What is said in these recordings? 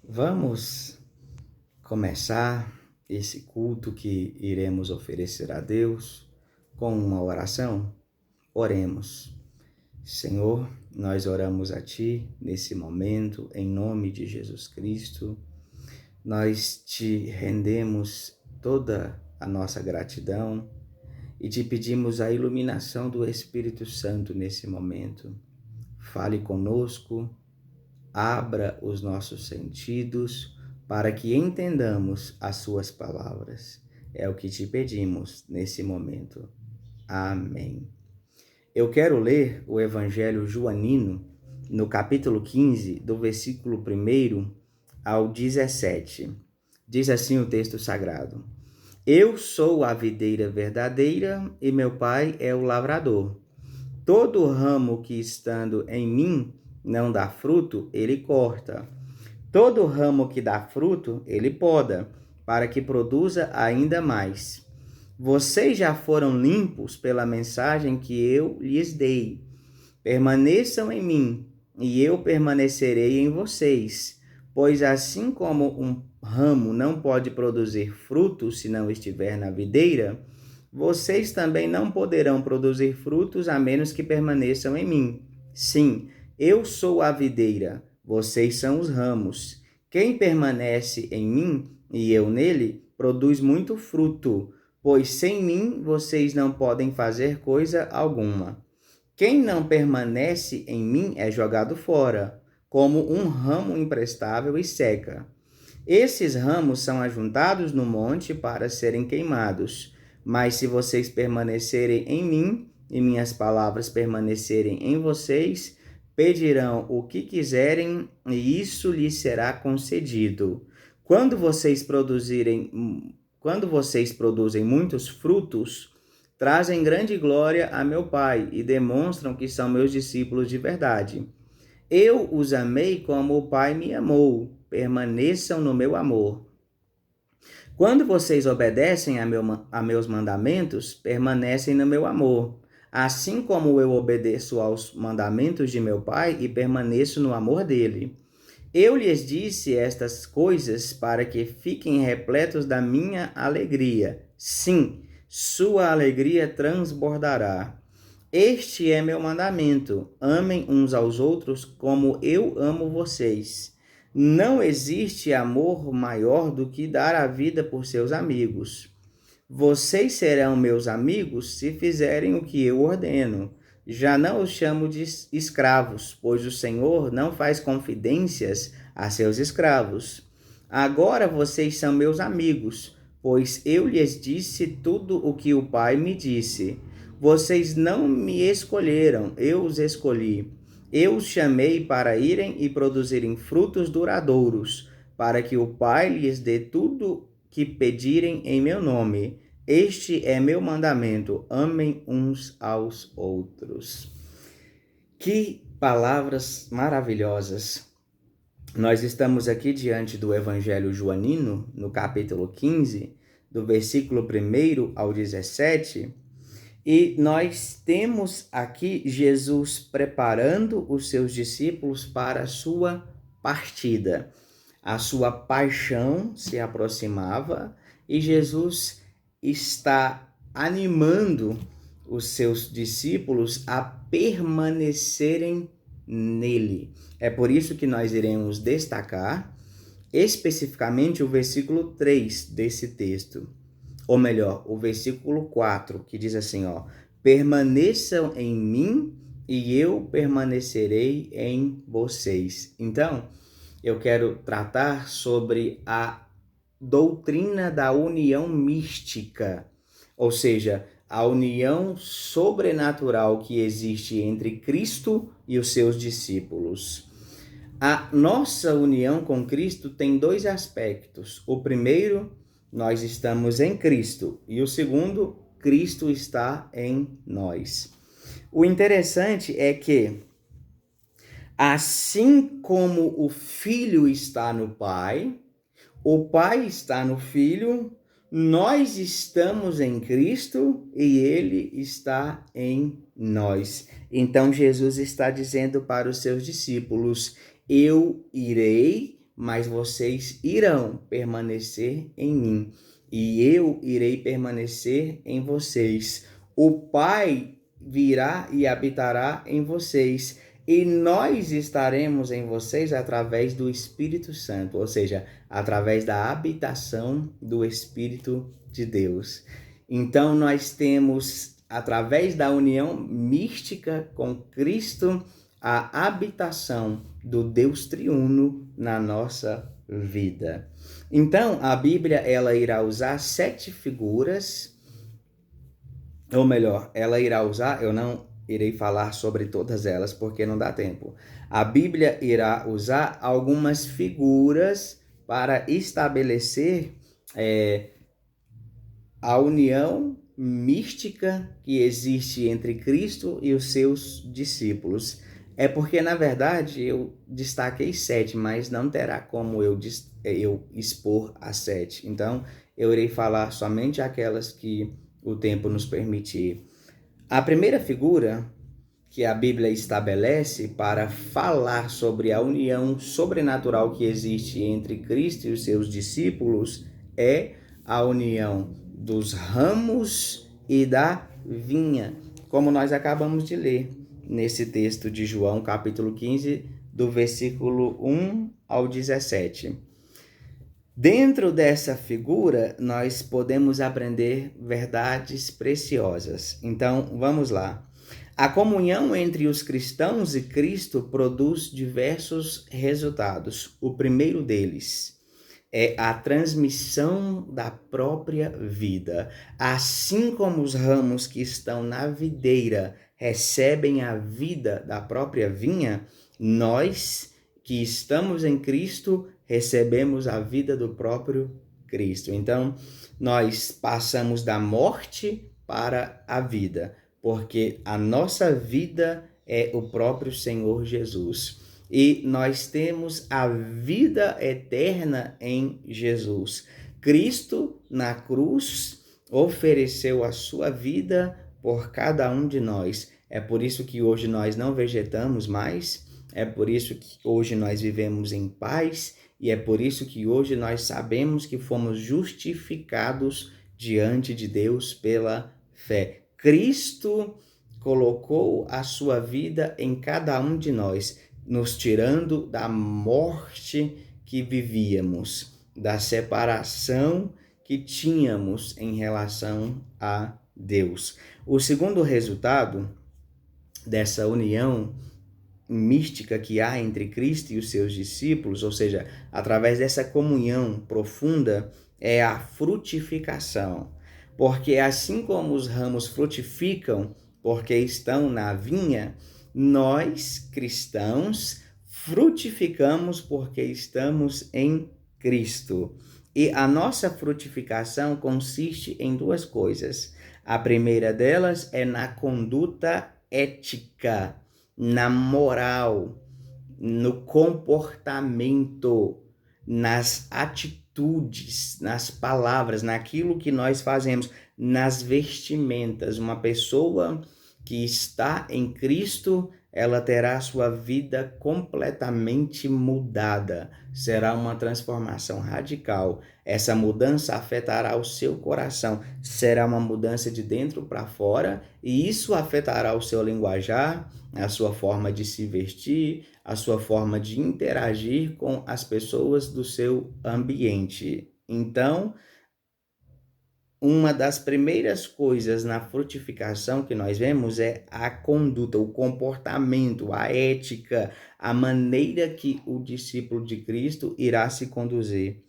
Vamos começar esse culto que iremos oferecer a Deus com uma oração? Oremos. Senhor, nós oramos a Ti nesse momento, em nome de Jesus Cristo. Nós te rendemos toda a nossa gratidão e te pedimos a iluminação do Espírito Santo nesse momento. Fale conosco, abra os nossos sentidos para que entendamos as suas palavras. É o que te pedimos nesse momento. Amém. Eu quero ler o Evangelho joanino no capítulo 15, do versículo 1 ao 17. Diz assim o texto sagrado: Eu sou a videira verdadeira e meu pai é o lavrador. Todo ramo que estando em mim não dá fruto, ele corta. Todo ramo que dá fruto, ele poda, para que produza ainda mais. Vocês já foram limpos pela mensagem que eu lhes dei. Permaneçam em mim, e eu permanecerei em vocês. Pois assim como um ramo não pode produzir fruto se não estiver na videira, vocês também não poderão produzir frutos a menos que permaneçam em mim. Sim, eu sou a videira, vocês são os ramos. Quem permanece em mim e eu nele, produz muito fruto, pois sem mim vocês não podem fazer coisa alguma. Quem não permanece em mim é jogado fora, como um ramo imprestável e seca. Esses ramos são ajuntados no monte para serem queimados. Mas se vocês permanecerem em mim e minhas palavras permanecerem em vocês, pedirão o que quiserem e isso lhes será concedido. Quando vocês produzem muitos frutos, trazem grande glória a meu Pai e demonstram que são meus discípulos de verdade. Eu os amei como o Pai me amou. Permaneçam no meu amor. Quando vocês obedecem a meus mandamentos, permanecem no meu amor. Assim como eu obedeço aos mandamentos de meu Pai e permaneço no amor dele. Eu lhes disse estas coisas para que fiquem repletos da minha alegria. Sim, sua alegria transbordará. Este é meu mandamento: amem uns aos outros como eu amo vocês. Não existe amor maior do que dar a vida por seus amigos. Vocês serão meus amigos se fizerem o que eu ordeno. Já não os chamo de escravos, pois o Senhor não faz confidências a seus escravos. Agora vocês são meus amigos, pois eu lhes disse tudo o que o Pai me disse. Vocês não me escolheram, eu os escolhi. Eu os chamei para irem e produzirem frutos duradouros, para que o Pai lhes dê tudo que pedirem em meu nome. Este é meu mandamento: amem uns aos outros. Que palavras maravilhosas! Nós estamos aqui diante do Evangelho joanino, no capítulo 15, do versículo 1 ao 17, e nós temos aqui Jesus preparando os seus discípulos para a sua partida. A sua paixão se aproximava e Jesus está animando os seus discípulos a permanecerem nele. É por isso que nós iremos destacar especificamente o versículo 3 desse texto. Ou melhor, o versículo 4, que diz assim, permaneçam em mim e eu permanecerei em vocês. Então, eu quero tratar sobre a doutrina da união mística, ou seja, a união sobrenatural que existe entre Cristo e os seus discípulos. A nossa união com Cristo tem dois aspectos. O primeiro, nós estamos em Cristo, e o segundo, Cristo está em nós. O interessante é que, assim como o Filho está no Pai, o Pai está no Filho, nós estamos em Cristo e Ele está em nós. Então Jesus está dizendo para os seus discípulos: eu irei, mas vocês irão permanecer em mim, e eu irei permanecer em vocês. O Pai virá e habitará em vocês, e nós estaremos em vocês através do Espírito Santo, ou seja, através da habitação do Espírito de Deus. Então, nós temos, através da união mística com Cristo, a habitação do Deus triuno na nossa vida. Então, a Bíblia ela irá usar 7 figuras, ou melhor, ela irá usar, eu não irei falar sobre todas elas porque não dá tempo. A Bíblia irá usar algumas figuras para estabelecer a união mística que existe entre Cristo e os seus discípulos. É porque, na verdade, eu destaquei 7, mas não terá como eu expor as 7. Então, eu irei falar somente aquelas que o tempo nos permitir. A primeira figura que a Bíblia estabelece para falar sobre a união sobrenatural que existe entre Cristo e os seus discípulos é a união dos ramos e da vinha, como nós acabamos de ler nesse texto de João, capítulo 15, do versículo 1 ao 17. Dentro dessa figura, nós podemos aprender verdades preciosas. Então, vamos lá. A comunhão entre os cristãos e Cristo produz diversos resultados. O primeiro deles é a transmissão da própria vida. Assim como os ramos que estão na videira recebem a vida da própria vinha, nós que estamos em Cristo recebemos a vida do próprio Cristo. Então, nós passamos da morte para a vida, porque a nossa vida é o próprio Senhor Jesus. E nós temos a vida eterna em Jesus. Cristo, na cruz, ofereceu a sua vida por cada um de nós. É por isso que hoje nós não vegetamos mais, é por isso que hoje nós vivemos em paz, e é por isso que hoje nós sabemos que fomos justificados diante de Deus pela fé. Cristo colocou a sua vida em cada um de nós, nos tirando da morte que vivíamos, da separação que tínhamos em relação a Deus. O segundo resultado dessa união mística que há entre Cristo e os seus discípulos, ou seja, através dessa comunhão profunda, é a frutificação. Porque assim como os ramos frutificam porque estão na vinha, nós, cristãos, frutificamos porque estamos em Cristo. E a nossa frutificação consiste em 2 coisas. A primeira delas é na conduta ética, na moral, no comportamento, nas atitudes, nas palavras, naquilo que nós fazemos, nas vestimentas. Uma pessoa que está em Cristo, ela terá sua vida completamente mudada. Será uma transformação radical. Essa mudança afetará o seu coração. Será uma mudança de dentro para fora, e isso afetará o seu linguajar, a sua forma de se vestir, a sua forma de interagir com as pessoas do seu ambiente. Então, uma das primeiras coisas na frutificação que nós vemos é a conduta, o comportamento, a ética, a maneira que o discípulo de Cristo irá se conduzir.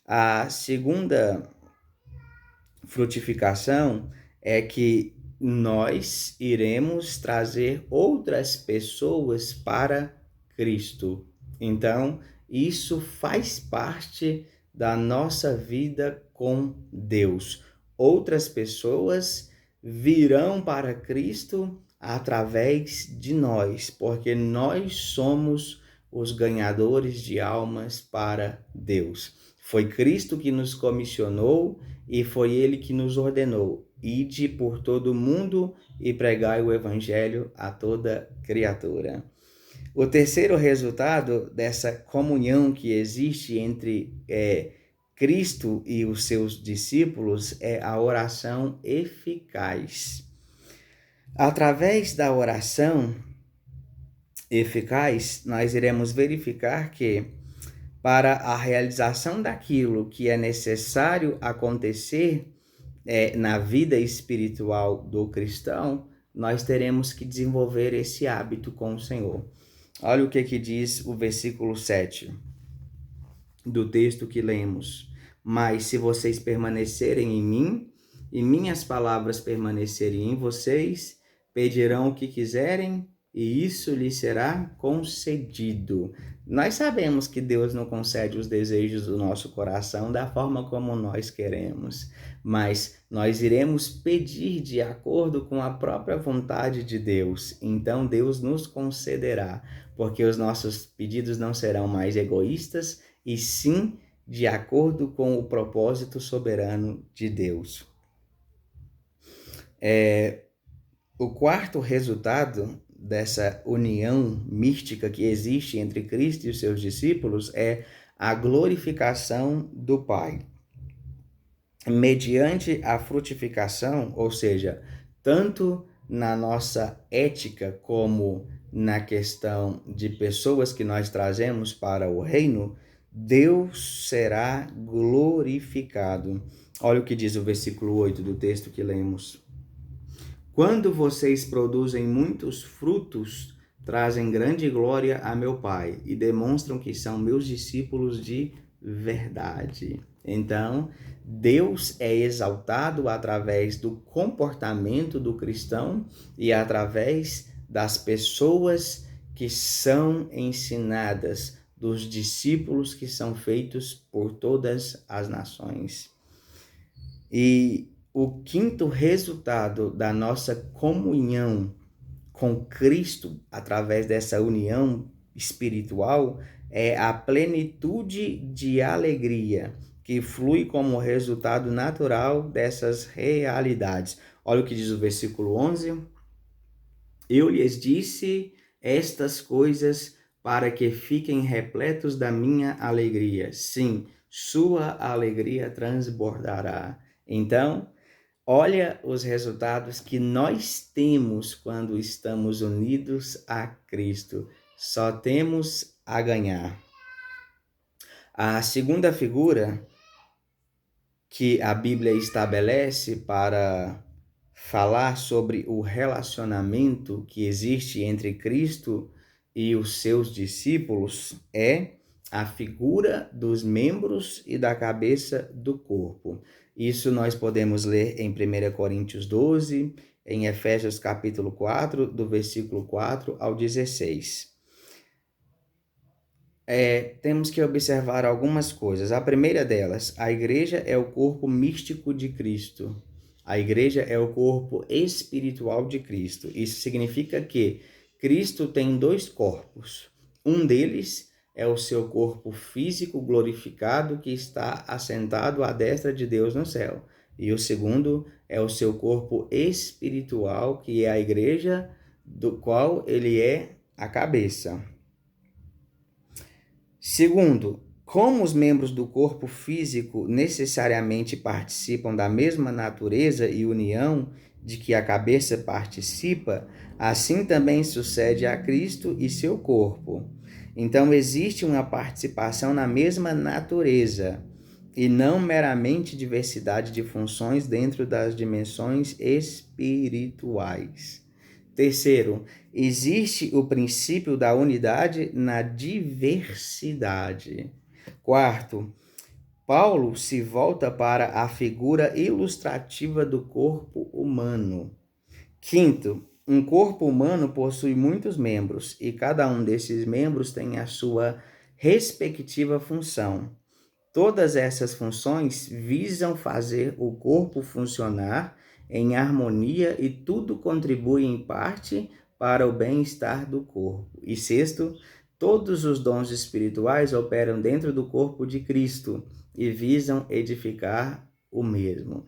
A segunda frutificação é que nós iremos trazer outras pessoas para Cristo. Então, isso faz parte da nossa vida com Deus. Outras pessoas virão para Cristo através de nós, porque nós somos os ganhadores de almas para Deus. Foi Cristo que nos comissionou e foi Ele que nos ordenou: ide por todo o mundo e pregai o evangelho a toda criatura. O terceiro resultado dessa comunhão que existe entre Cristo e os seus discípulos é a oração eficaz. Através da oração eficaz, nós iremos verificar que, para a realização daquilo que é necessário acontecer na vida espiritual do cristão, nós teremos que desenvolver esse hábito com o Senhor. Olha o que diz o versículo 7 do texto que lemos. Mas se vocês permanecerem em mim e minhas palavras permanecerem em vocês, pedirão o que quiserem e isso lhes será concedido. Nós sabemos que Deus não concede os desejos do nosso coração da forma como nós queremos, mas nós iremos pedir de acordo com a própria vontade de Deus. Então Deus nos concederá, porque os nossos pedidos não serão mais egoístas, e sim de acordo com o propósito soberano de Deus. O quarto resultado dessa união mística que existe entre Cristo e os seus discípulos é a glorificação do Pai. Mediante a frutificação, ou seja, tanto na nossa ética como na questão de pessoas que nós trazemos para o reino, Deus será glorificado. Olha o que diz o versículo 8 do texto que lemos. Quando vocês produzem muitos frutos, trazem grande glória a meu Pai e demonstram que são meus discípulos de verdade. Então, Deus é exaltado através do comportamento do cristão e através das pessoas que são ensinadas, dos discípulos que são feitos por todas as nações. E o quinto resultado da nossa comunhão com Cristo, através dessa união espiritual, é a plenitude de alegria que flui como resultado natural dessas realidades. Olha o que diz o versículo 11. Eu lhes disse estas coisas para que fiquem repletos da minha alegria. Sim, sua alegria transbordará. Então, olha os resultados que nós temos quando estamos unidos a Cristo. Só temos a ganhar. A segunda figura que a Bíblia estabelece para falar sobre o relacionamento que existe entre Cristo e os seus discípulos é a figura dos membros e da cabeça do corpo. Isso nós podemos ler em 1 Coríntios 12, em Efésios capítulo 4, do versículo 4 ao 16. Temos que observar algumas coisas. A primeira delas, a igreja é o corpo místico de Cristo. A igreja é o corpo espiritual de Cristo. Isso significa que Cristo tem dois corpos. Um deles é o seu corpo físico glorificado que está assentado à destra de Deus no céu. E o segundo é o seu corpo espiritual, que é a igreja, do qual ele é a cabeça. Segundo, como os membros do corpo físico necessariamente participam da mesma natureza e união de que a cabeça participa, assim também sucede a Cristo e seu corpo. Então, existe uma participação na mesma natureza e não meramente diversidade de funções dentro das dimensões espirituais. Terceiro, existe o princípio da unidade na diversidade. Quarto, Paulo se volta para a figura ilustrativa do corpo humano. Quinto, um corpo humano possui muitos membros e cada um desses membros tem a sua respectiva função. Todas essas funções visam fazer o corpo funcionar em harmonia e tudo contribui em parte para o bem-estar do corpo. E sexto, todos os dons espirituais operam dentro do corpo de Cristo e visam edificar o mesmo.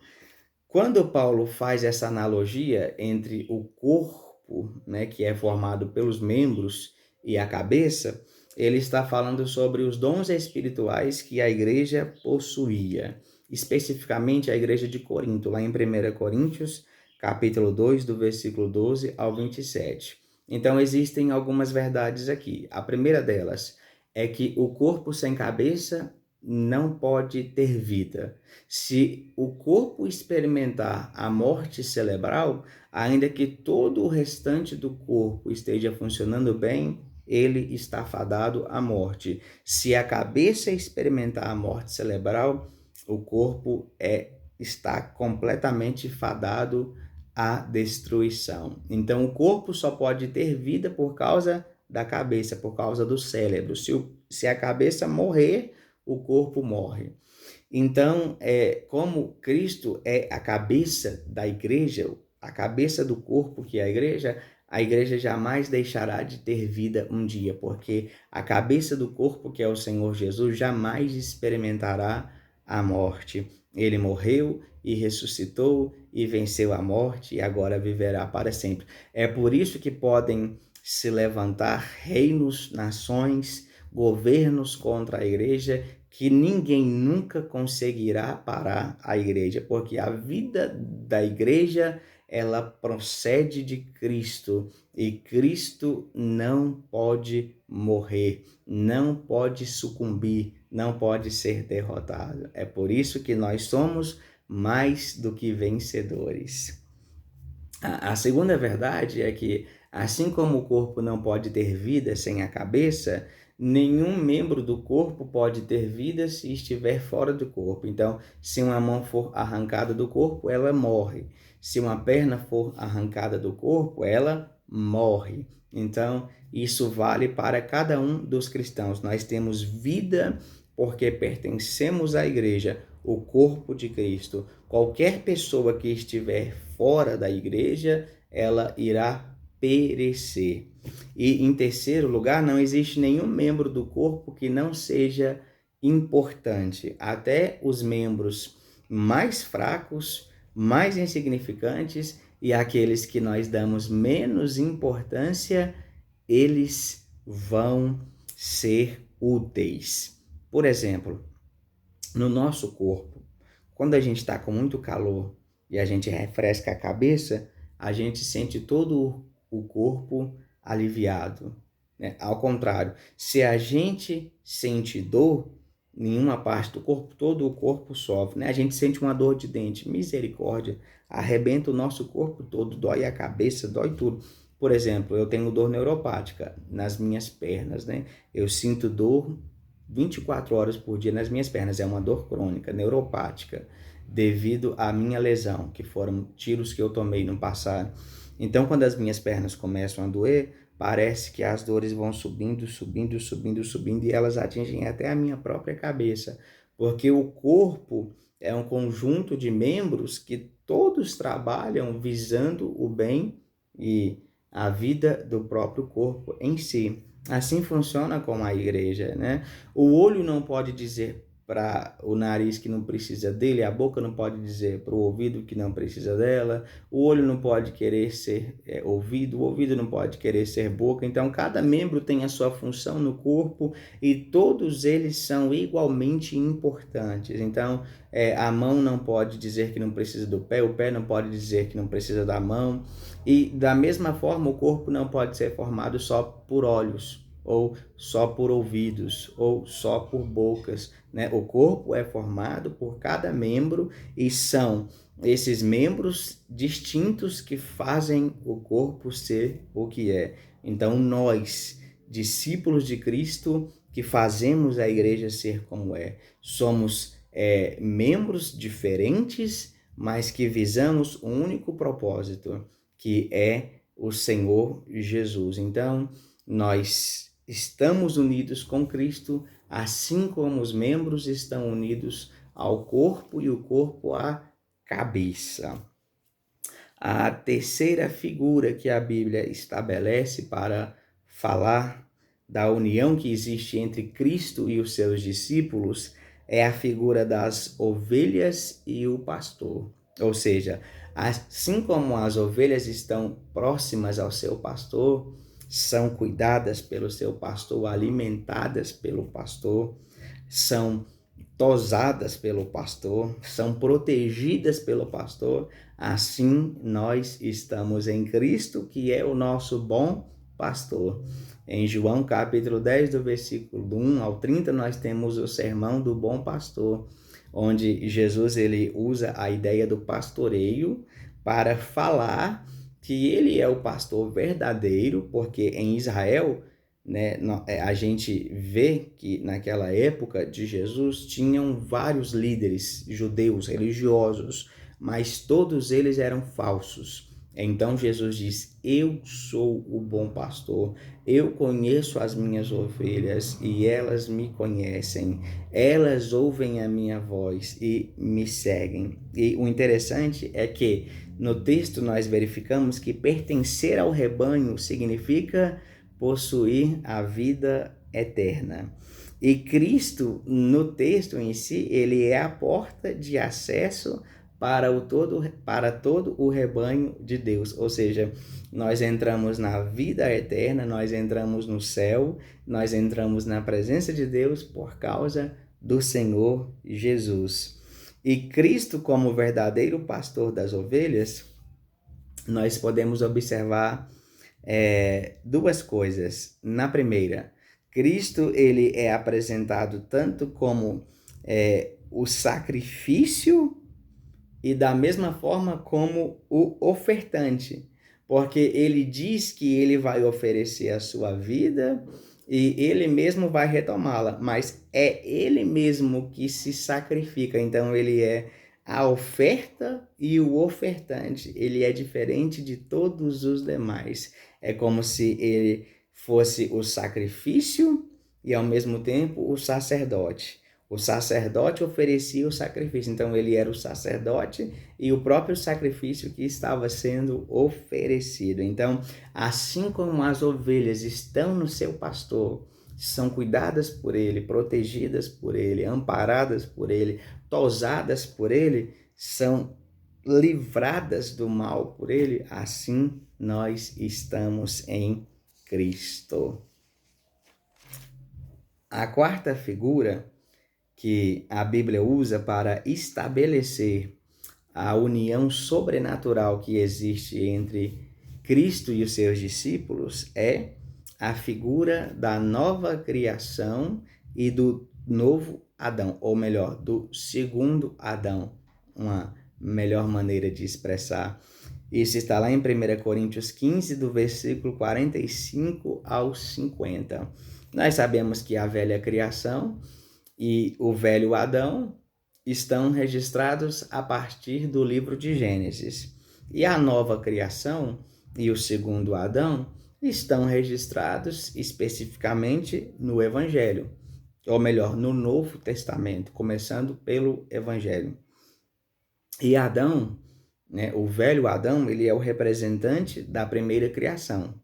Quando Paulo faz essa analogia entre o corpo, que é formado pelos membros, e a cabeça, ele está falando sobre os dons espirituais que a igreja possuía, especificamente a igreja de Corinto, lá em 1 Coríntios, capítulo 2, do versículo 12 ao 27. Então, existem algumas verdades aqui. A primeira delas é que o corpo sem cabeça não pode ter vida. Se o corpo experimentar a morte cerebral, ainda que todo o restante do corpo esteja funcionando bem, ele está fadado à morte. Se a cabeça experimentar a morte cerebral, o corpo está completamente fadado à destruição. Então, o corpo só pode ter vida por causa da cabeça, por causa do cérebro. Se a cabeça morrer, o corpo morre. Então, como Cristo é a cabeça da igreja, a cabeça do corpo que é a igreja jamais deixará de ter vida um dia, porque a cabeça do corpo, que é o Senhor Jesus, jamais experimentará a morte. Ele morreu e ressuscitou e venceu a morte e agora viverá para sempre. É por isso que podem se levantar reinos, nações, governos contra a igreja, que ninguém nunca conseguirá parar a igreja, porque a vida da igreja, ela procede de Cristo, e Cristo não pode morrer, não pode sucumbir, não pode ser derrotado. É por isso que nós somos mais do que vencedores. A segunda verdade é que, assim como o corpo não pode ter vida sem a cabeça, nenhum membro do corpo pode ter vida se estiver fora do corpo. Então, se uma mão for arrancada do corpo, ela morre. Se uma perna for arrancada do corpo, ela morre. Então, isso vale para cada um dos cristãos. Nós temos vida porque pertencemos à igreja, o corpo de Cristo. Qualquer pessoa que estiver fora da igreja, ela irá perecer. E em terceiro lugar, não existe nenhum membro do corpo que não seja importante. Até os membros mais fracos, mais insignificantes e aqueles que nós damos menos importância, eles vão ser úteis. Por exemplo, no nosso corpo, quando a gente está com muito calor e a gente refresca a cabeça, a gente sente todo o corpo aliviado, né? Ao contrário, se a gente sente dor em uma parte do corpo, todo o corpo sofre, né? A gente sente uma dor de dente, misericórdia, arrebenta o nosso corpo todo, dói a cabeça, dói tudo. Por exemplo, eu tenho dor neuropática nas minhas pernas, né? Eu sinto dor 24 horas por dia nas minhas pernas. É uma dor crônica, neuropática, devido à minha lesão, que foram tiros que eu tomei no passado. Então, quando as minhas pernas começam a doer, parece que as dores vão subindo, subindo, subindo, subindo, e elas atingem até a minha própria cabeça, porque o corpo é um conjunto de membros que todos trabalham visando o bem e a vida do próprio corpo em si. Assim funciona com a igreja, né? O olho não pode dizer para o nariz que não precisa dele, a boca não pode dizer para o ouvido que não precisa dela, o olho não pode querer ser ouvido, o ouvido não pode querer ser boca. Então, cada membro tem a sua função no corpo e todos eles são igualmente importantes. Então, a mão não pode dizer que não precisa do pé, o pé não pode dizer que não precisa da mão. E da mesma forma, o corpo não pode ser formado só por olhos, ou só por ouvidos, ou só por bocas, né? O corpo é formado por cada membro e são esses membros distintos que fazem o corpo ser o que é. Então, nós, discípulos de Cristo, que fazemos a igreja ser como é, somos membros diferentes, mas que visamos um único propósito, que é o Senhor Jesus. Então, nós estamos unidos com Cristo, assim como os membros estão unidos ao corpo e o corpo à cabeça. A terceira figura que a Bíblia estabelece para falar da união que existe entre Cristo e os seus discípulos é a figura das ovelhas e o pastor. Ou seja, assim como as ovelhas estão próximas ao seu pastor, são cuidadas pelo seu pastor, alimentadas pelo pastor, são tosadas pelo pastor, são protegidas pelo pastor. Assim nós estamos em Cristo, que é o nosso bom pastor. Em João capítulo 10, do versículo 1 ao 30, nós temos o sermão do bom pastor, onde Jesus ele usa a ideia do pastoreio para falar que ele é o pastor verdadeiro, porque em Israel, né, a gente vê que naquela época de Jesus tinham vários líderes judeus religiosos, mas todos eles eram falsos. Então Jesus diz: eu sou o bom pastor, eu conheço as minhas ovelhas e elas me conhecem, elas ouvem a minha voz e me seguem. E o interessante é que no texto nós verificamos que pertencer ao rebanho significa possuir a vida eterna. E Cristo, no texto em si, ele é a porta de acesso para todo o rebanho de Deus. Ou seja, nós entramos na vida eterna, nós entramos no céu, nós entramos na presença de Deus por causa do Senhor Jesus. E Cristo, como verdadeiro pastor das ovelhas, nós podemos observar duas coisas. Na primeira, Cristo ele é apresentado tanto como o sacrifício e da mesma forma como o ofertante, porque ele diz que ele vai oferecer a sua vida e ele mesmo vai retomá-la, mas é ele mesmo que se sacrifica. Então ele é a oferta e o ofertante. Ele é diferente de todos os demais. É como se ele fosse o sacrifício e ao mesmo tempo o sacerdote. O sacerdote oferecia o sacrifício, então ele era o sacerdote e o próprio sacrifício que estava sendo oferecido. Então, assim como as ovelhas estão no seu pastor, são cuidadas por ele, protegidas por ele, amparadas por ele, tosadas por ele, são livradas do mal por ele, assim nós estamos em Cristo. A quarta figura que a Bíblia usa para estabelecer a união sobrenatural que existe entre Cristo e os seus discípulos é a figura da nova criação e do novo Adão, ou melhor, do segundo Adão, uma melhor maneira de expressar. Isso está lá em 1 Coríntios 15, do versículo 45 ao 50. Nós sabemos que a velha criação e o velho Adão estão registrados a partir do livro de Gênesis. E a nova criação e o segundo Adão estão registrados especificamente no Evangelho, ou melhor, no Novo Testamento, começando pelo Evangelho. E Adão, né, o velho Adão, ele é o representante da primeira criação,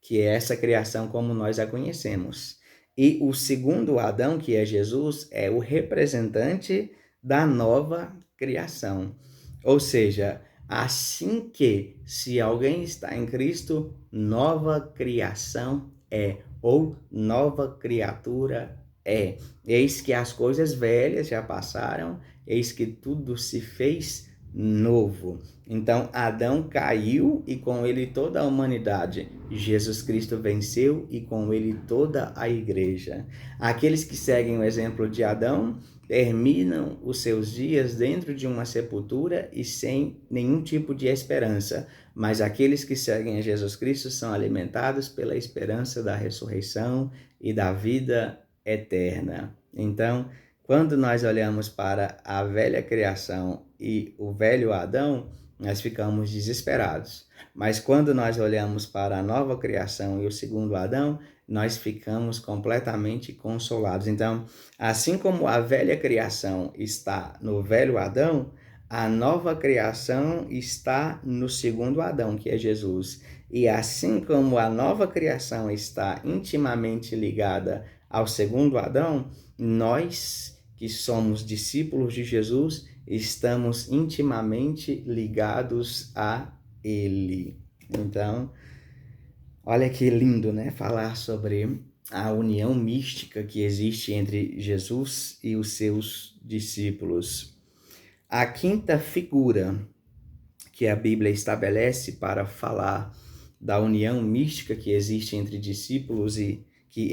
que é essa criação como nós a conhecemos. E o segundo Adão, que é Jesus, é o representante da nova criação. Ou seja, assim que, se alguém está em Cristo, nova criação é, ou nova criatura é. Eis que as coisas velhas já passaram, eis que tudo se fez novo. Então Adão caiu e com ele toda a humanidade. Jesus Cristo venceu e com ele toda a igreja. Aqueles que seguem o exemplo de Adão terminam os seus dias dentro de uma sepultura e sem nenhum tipo de esperança. Mas aqueles que seguem a Jesus Cristo são alimentados pela esperança da ressurreição e da vida eterna. Então, quando nós olhamos para a velha criação e o velho Adão, nós ficamos desesperados. Mas quando nós olhamos para a nova criação e o segundo Adão, nós ficamos completamente consolados. Então, assim como a velha criação está no velho Adão, a nova criação está no segundo Adão, que é Jesus. E assim como a nova criação está intimamente ligada ao segundo Adão, nós que somos discípulos de Jesus, estamos intimamente ligados a Ele. Então, Olha que lindo, né? Falar sobre a união mística que existe entre Jesus e os seus discípulos. A quinta figura que a Bíblia estabelece para falar da união mística que existe entre discípulos e que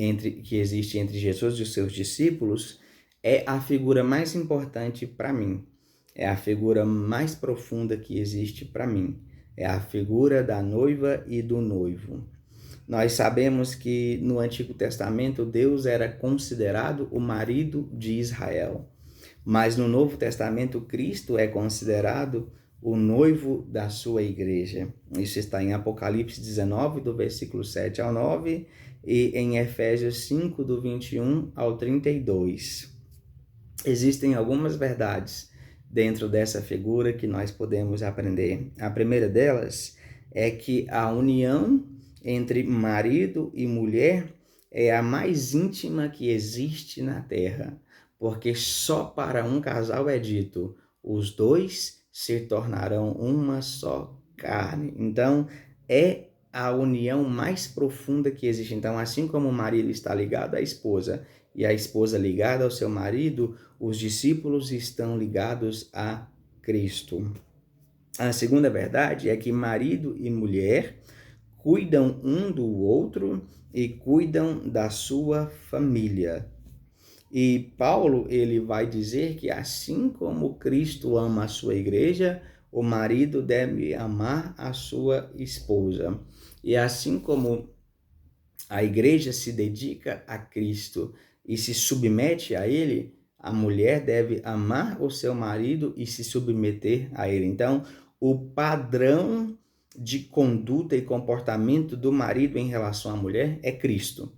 existe entre Jesus e os seus discípulos é a figura mais importante para mim. É a figura mais profunda que existe para mim. É a figura da noiva e do noivo. Nós sabemos que no Antigo Testamento Deus era considerado o marido de Israel, mas no Novo Testamento Cristo é considerado o noivo da sua igreja. Isso está em Apocalipse 19, do versículo 7 ao 9, e em Efésios 5, do 21 ao 32. Existem algumas verdades dentro dessa figura que nós podemos aprender. A primeira delas é que a união entre marido e mulher é a mais íntima que existe na terra, porque só para um casal é dito: os dois se tornarão uma só carne. Então, é a união mais profunda que existe. Então, assim como o marido está ligado à esposa e a esposa ligada ao seu marido, os discípulos estão ligados a Cristo. A segunda verdade é que marido e mulher cuidam um do outro e cuidam da sua família. E Paulo, ele vai dizer que assim como Cristo ama a sua igreja, o marido deve amar a sua esposa. E assim como a igreja se dedica a Cristo e se submete a ele, a mulher deve amar o seu marido e se submeter a ele. Então, o padrão de conduta e comportamento do marido em relação à mulher é Cristo.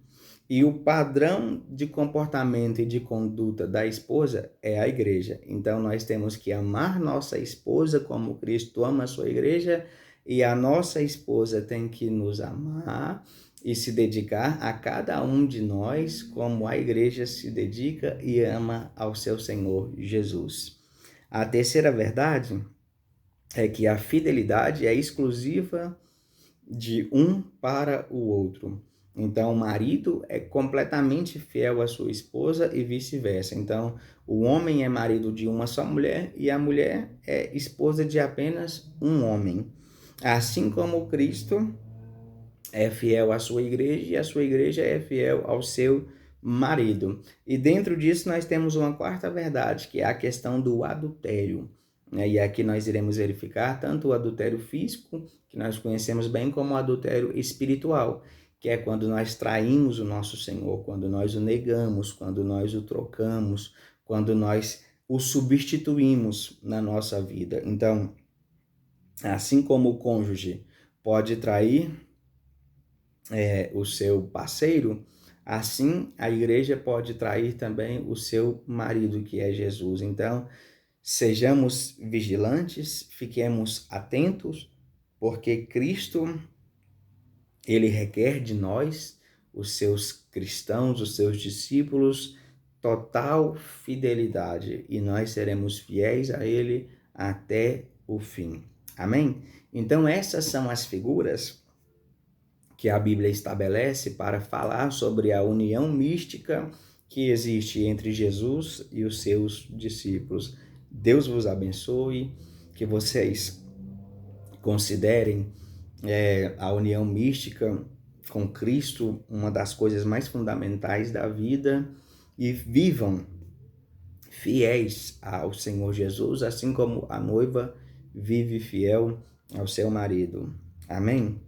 E o padrão de comportamento e de conduta da esposa é a igreja. Então, nós temos que amar nossa esposa como Cristo ama a sua igreja, e a nossa esposa tem que nos amar e se dedicar a cada um de nós como a igreja se dedica e ama ao seu Senhor Jesus. A terceira verdade é que a fidelidade é exclusiva de um para o outro. Então, o marido é completamente fiel à sua esposa e vice-versa. Então, o homem é marido de uma só mulher e a mulher é esposa de apenas um homem. Assim como Cristo é fiel à sua igreja e a sua igreja é fiel ao seu marido. E dentro disso nós temos uma quarta verdade, que é a questão do adultério. E aqui nós iremos verificar tanto o adultério físico, que nós conhecemos bem, como o adultério espiritual, que é quando nós traímos o nosso Senhor, quando nós o negamos, quando nós o trocamos, quando nós o substituímos na nossa vida. Então, assim como o cônjuge pode trair o seu parceiro, assim a igreja pode trair também o seu marido, que é Jesus. Então, sejamos vigilantes, fiquemos atentos, porque Cristo, ele requer de nós, os seus cristãos, os seus discípulos, total fidelidade, e nós seremos fiéis a ele até o fim. Amém? Então, essas são as figuras que a Bíblia estabelece para falar sobre a união mística que existe entre Jesus e os seus discípulos. Deus vos abençoe, que vocês considerem a união mística com Cristo uma das coisas mais fundamentais da vida e vivam fiéis ao Senhor Jesus, assim como a noiva vive fiel ao seu marido. Amém?